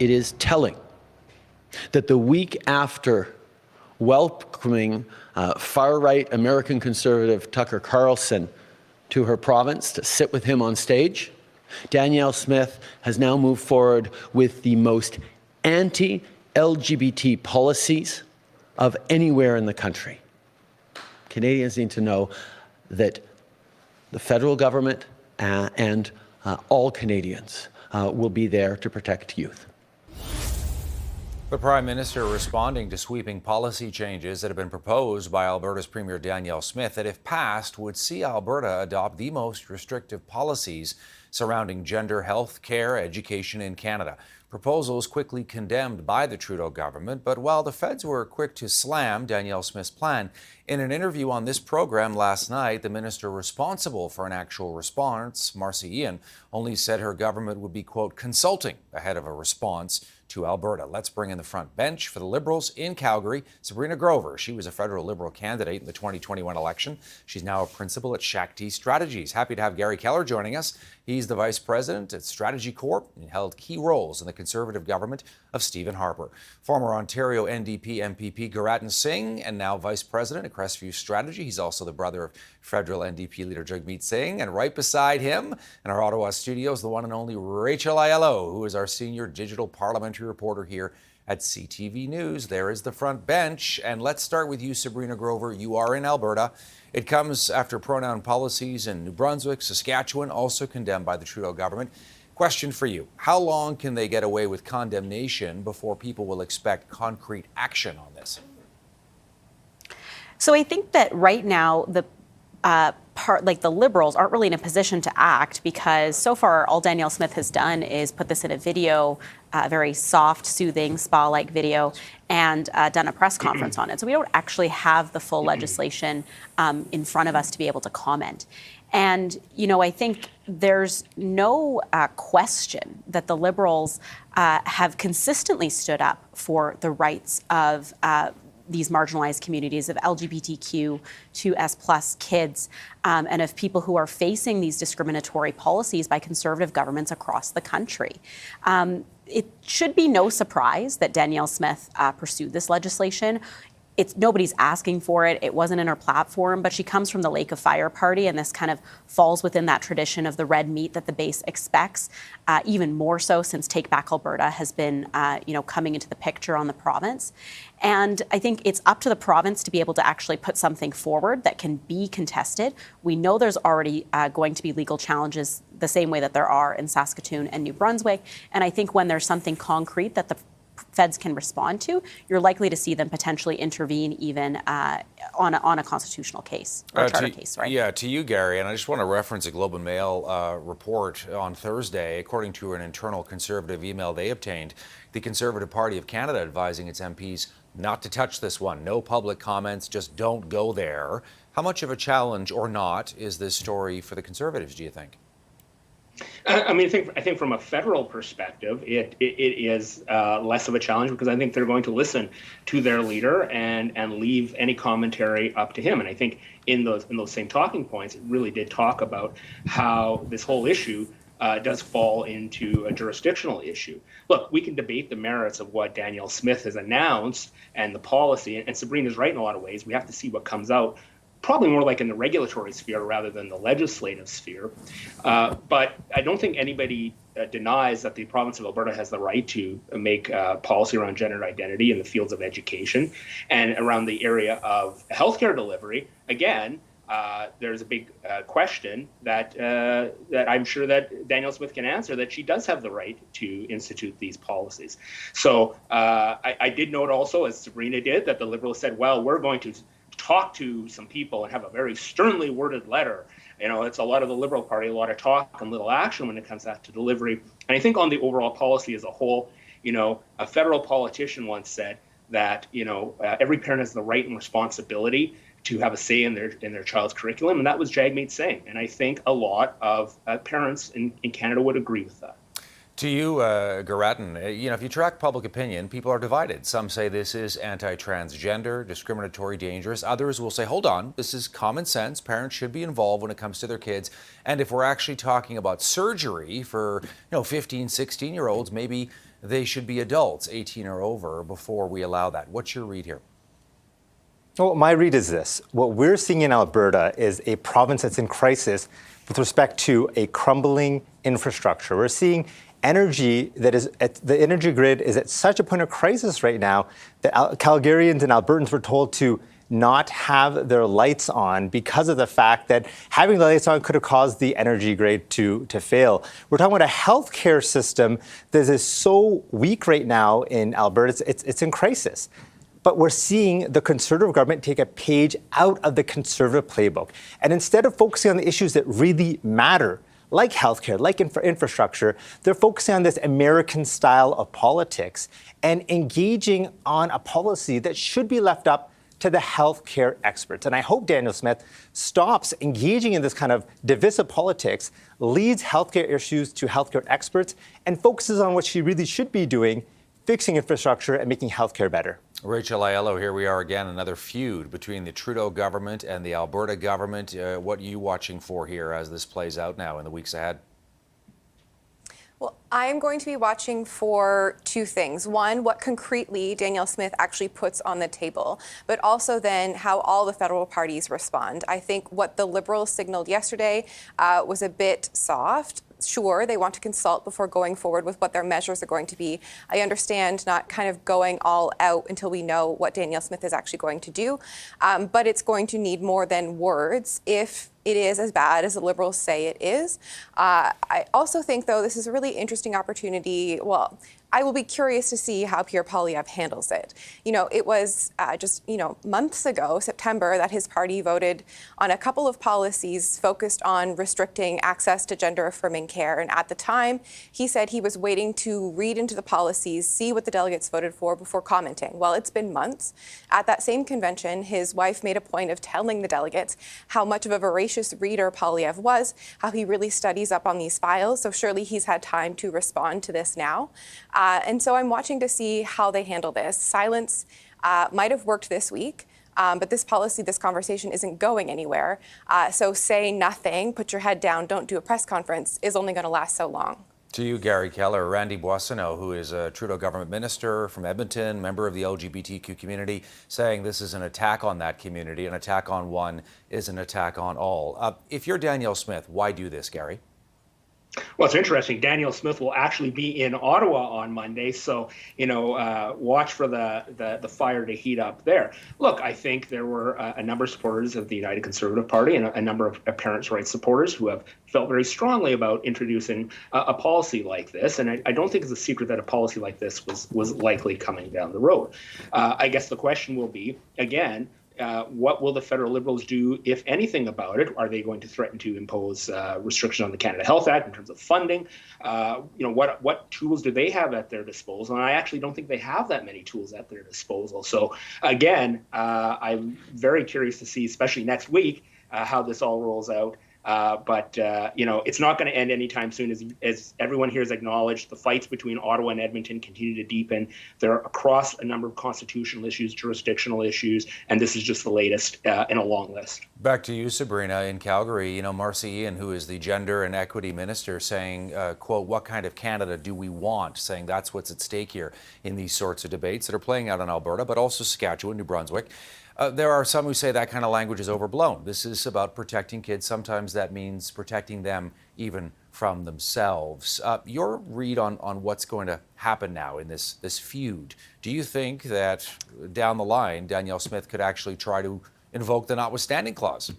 it is telling that the week after welcoming far-right American conservative Tucker Carlson to her province to sit with him on stage, Danielle Smith has now moved forward with the most anti-LGBT policies of anywhere in the country. Canadians need to know that the federal government and all Canadians will be there to protect youth. The Prime Minister responding to sweeping policy changes that have been proposed by Alberta's Premier Danielle Smith that, if passed, would see Alberta adopt the most restrictive policies surrounding gender, health care, education in Canada. Proposals quickly condemned by the Trudeau government, but while the feds were quick to slam Danielle Smith's plan, in an interview on this program last night, the minister responsible for an actual response, Marcia Ian, only said her government would be, quote, consulting ahead of a response to Alberta. Let's bring in the front bench for the Liberals in Calgary, Sabrina Grover. She was a federal Liberal candidate in the 2021 election. She's now a principal at Shakti Strategies. Happy to have Garry Keller joining us. He's the vice president at Strategy Corp and held key roles in the Conservative government of Stephen Harper. Former Ontario NDP MPP Gurratan Singh, and now vice president at Crestview Strategy. He's also the brother of federal NDP leader Jagmeet Singh. And right beside him in our Ottawa studios, the one and only Rachel Aiello, who is our senior digital parliamentary reporter here at CTV News. There is the front bench. And let's start with you, Sabrina Grover. You are in Alberta. It comes after pronoun policies in New Brunswick, Saskatchewan, also condemned by the Trudeau government. Question for you. How long can they get away with condemnation before people will expect concrete action on this? So I think that right now the the Liberals aren't really in a position to act, because so far all Danielle Smith has done is put this in a video, very soft, soothing, spa-like video, and done a press conference on it. So we don't actually have the full legislation in front of us to be able to comment. And, you know, I think there's no question that the Liberals have consistently stood up for the rights of these marginalized communities, of LGBTQ2S+ kids, and of people who are facing these discriminatory policies by Conservative governments across the country. It should be no surprise that Danielle Smith pursued this legislation. Nobody's asking for it. It wasn't in her platform, but she comes from the Lake of Fire party, and this kind of falls within that tradition of the red meat that the base expects, even more so since Take Back Alberta has been, coming into the picture on the province. And I think it's up to the province to be able to actually put something forward that can be contested. We know there's already going to be legal challenges the same way that there are in Saskatoon and New Brunswick. And I think when there's something concrete that the feds can respond to, you're likely to see them potentially intervene even on a constitutional case or a charter case, right? Yeah, to you, Garry, and I just want to reference a Globe and Mail report on Thursday. According to an internal Conservative email they obtained, the Conservative Party of Canada advising its MPs not to touch this one. No public comments, just don't go there. How much of a challenge or not is this story for the Conservatives, do you think? I think from a federal perspective, it is less of a challenge, because I think they're going to listen to their leader and leave any commentary up to him. And I think in those same talking points, it really did talk about how this whole issue does fall into a jurisdictional issue. Look, we can debate the merits of what Danielle Smith has announced and the policy, and Sabrina's right in a lot of ways. We have to see what comes out, probably more like in the regulatory sphere rather than the legislative sphere. But I don't think anybody denies that the province of Alberta has the right to make policy around gender identity in the fields of education and around the area of healthcare delivery. Again, there's a big question that I'm sure that Danielle Smith can answer, that she does have the right to institute these policies. So I did note also, as Sabrina did, that the Liberals said, well, we're going to talk to some people and have a very sternly worded letter. You know, it's a lot of the Liberal Party, a lot of talk and little action when it comes to delivery. And I think on the overall policy as a whole, a federal politician once said that, every parent has the right and responsibility to have a say in their child's curriculum, and that was Jagmeet Singh. And I think a lot of parents in Canada would agree with that. To you, Gurratan, if you track public opinion, people are divided. Some say this is anti-transgender, discriminatory, dangerous. Others will say, hold on, this is common sense. Parents should be involved when it comes to their kids. And if we're actually talking about surgery for 15, 16-year-olds, maybe they should be adults, 18 or over, before we allow that. What's your read here? Well, my read is this. What we're seeing in Alberta is a province that's in crisis with respect to a crumbling infrastructure. We're seeing energy the energy grid is at such a point of crisis right now that Calgarians and Albertans were told to not have their lights on because of the fact that having the lights on could have caused the energy grid to fail. We're talking about a healthcare system that is so weak right now in Alberta. It's in crisis. But we're seeing the Conservative government take a page out of the Conservative playbook. And instead of focusing on the issues that really matter, like healthcare, like infrastructure, they're focusing on this American style of politics and engaging on a policy that should be left up to the healthcare experts. And I hope Daniel Smith stops engaging in this kind of divisive politics, leads healthcare issues to healthcare experts, and focuses on what she really should be doing, fixing infrastructure and making healthcare better. Rachel Aiello, here we are again, another feud between the Trudeau government and the Alberta government. What are you watching for here as this plays out now in the weeks ahead? Well, I'm going to be watching for two things. One, what concretely Danielle Smith actually puts on the table, but also then how all the federal parties respond. I think what the Liberals signaled yesterday was a bit soft. Sure, they want to consult before going forward with what their measures are going to be. I understand not kind of going all out until we know what Danielle Smith is actually going to do, but it's going to need more than words if it is as bad as the Liberals say it is. I also think, though, this is a really interesting opportunity. Well, I will be curious to see how Pierre Poilievre handles it. You know, it was just months ago, September, that his party voted on a couple of policies focused on restricting access to gender-affirming care. And at the time, he said he was waiting to read into the policies, see what the delegates voted for before commenting. Well, it's been months. At that same convention, his wife made a point of telling the delegates how much of a voracious reader Poilievre was, how he really studies up on these files. So surely he's had time to respond to this now. And so I'm watching to see how they handle this. Silence might have worked this week, but this policy, this conversation isn't going anywhere. So say nothing, put your head down, don't do a press conference is only going to last so long. To you, Garry Keller, Randy Boissonneau, who is a Trudeau government minister from Edmonton, member of the LGBTQ community, saying this is an attack on that community. An attack on one is an attack on all. If you're Danielle Smith, why do this, Garry? Well, it's interesting. Danielle Smith will actually be in Ottawa on Monday, so watch for the fire to heat up there. Look, I think there were a number of supporters of the United Conservative Party and a number of parents' rights supporters who have felt very strongly about introducing a policy like this, and I don't think it's a secret that a policy like this was likely coming down the road. I guess the question will be, again, what will the federal Liberals do, if anything, about it? Are they going to threaten to impose restrictions on the Canada Health Act in terms of funding? What tools do they have at their disposal? And I actually don't think they have that many tools at their disposal. So again, I'm very curious to see, especially next week, how this all rolls out. But it's not going to end anytime soon. As everyone here has acknowledged, the fights between Ottawa and Edmonton continue to deepen. They're across a number of constitutional issues, jurisdictional issues, and this is just the latest in a long list. Back to you, Sabrina, in Calgary. Marcia Ian, who is the Gender and Equity Minister, saying, quote, what kind of Canada do we want? Saying that's what's at stake here in these sorts of debates that are playing out in Alberta, but also Saskatchewan, New Brunswick. There are some who say that kind of language is overblown. This is about protecting kids. Sometimes that means protecting them even from themselves. Your read on what's going to happen now in this feud. Do you think that down the line, Danielle Smith could actually try to invoke the notwithstanding clause?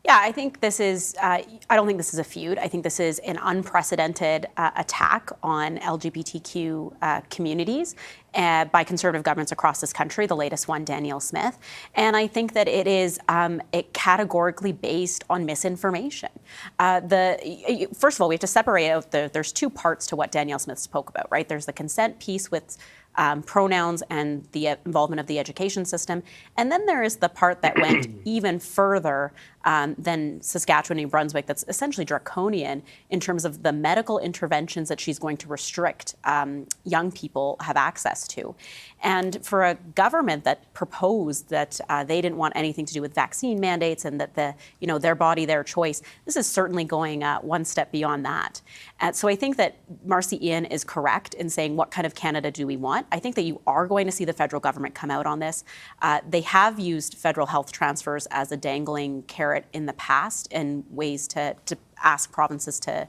Yeah, I think this is, I don't think this is a feud. I think this is an unprecedented attack on LGBTQ communities by Conservative governments across this country, the latest one, Danielle Smith. And I think that it is categorically based on misinformation. First of all, we have to separate out, there's two parts to what Danielle Smith spoke about, right? There's the consent piece with pronouns and the involvement of the education system. And then there is the part that went even further than Saskatchewan, New Brunswick, that's essentially draconian in terms of the medical interventions that she's going to restrict young people have access to. And for a government that proposed that they didn't want anything to do with vaccine mandates and that their body, their choice, this is certainly going one step beyond that. So I think that Marcy Ian is correct in saying, what kind of Canada do we want? I think that you are going to see the federal government come out on this. They have used federal health transfers as a dangling carrot in the past in ways to ask provinces to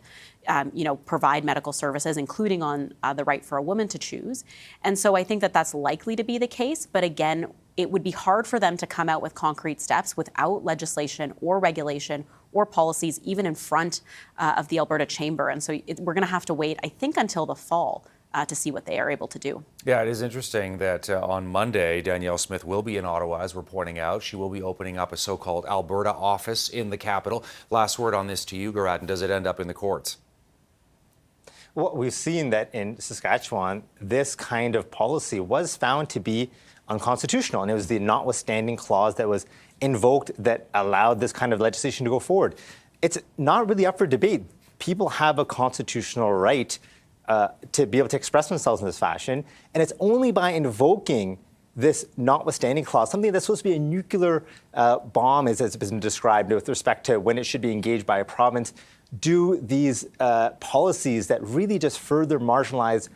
provide medical services, including on the right for a woman to choose. And so I think that that's likely to be the case. But again, it would be hard for them to come out with concrete steps without legislation or regulation or policies, even in front of the Alberta Chamber. And so we're going to have to wait, I think, until the fall to see what they are able to do. Yeah, it is interesting that on Monday, Danielle Smith will be in Ottawa, as we're pointing out. She will be opening up a so-called Alberta office in the capital. Last word on this to you, Gurratan. Does it end up in the courts? Well, we've seen that in Saskatchewan, this kind of policy was found to be unconstitutional, and it was the notwithstanding clause that was invoked that allowed this kind of legislation to go forward. It's not really up for debate. People have a constitutional right to be able to express themselves in this fashion, and it's only by invoking this notwithstanding clause, something that's supposed to be a nuclear bomb, as it's been described with respect to when it should be engaged by a province, do these policies that really just further marginalize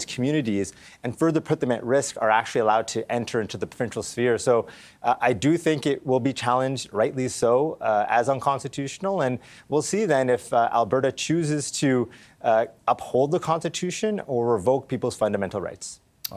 communities and further put them at risk are actually allowed to enter into the provincial sphere. So I do think it will be challenged, rightly so, as unconstitutional. And we'll see then if Alberta chooses to uphold the Constitution or revoke people's fundamental rights.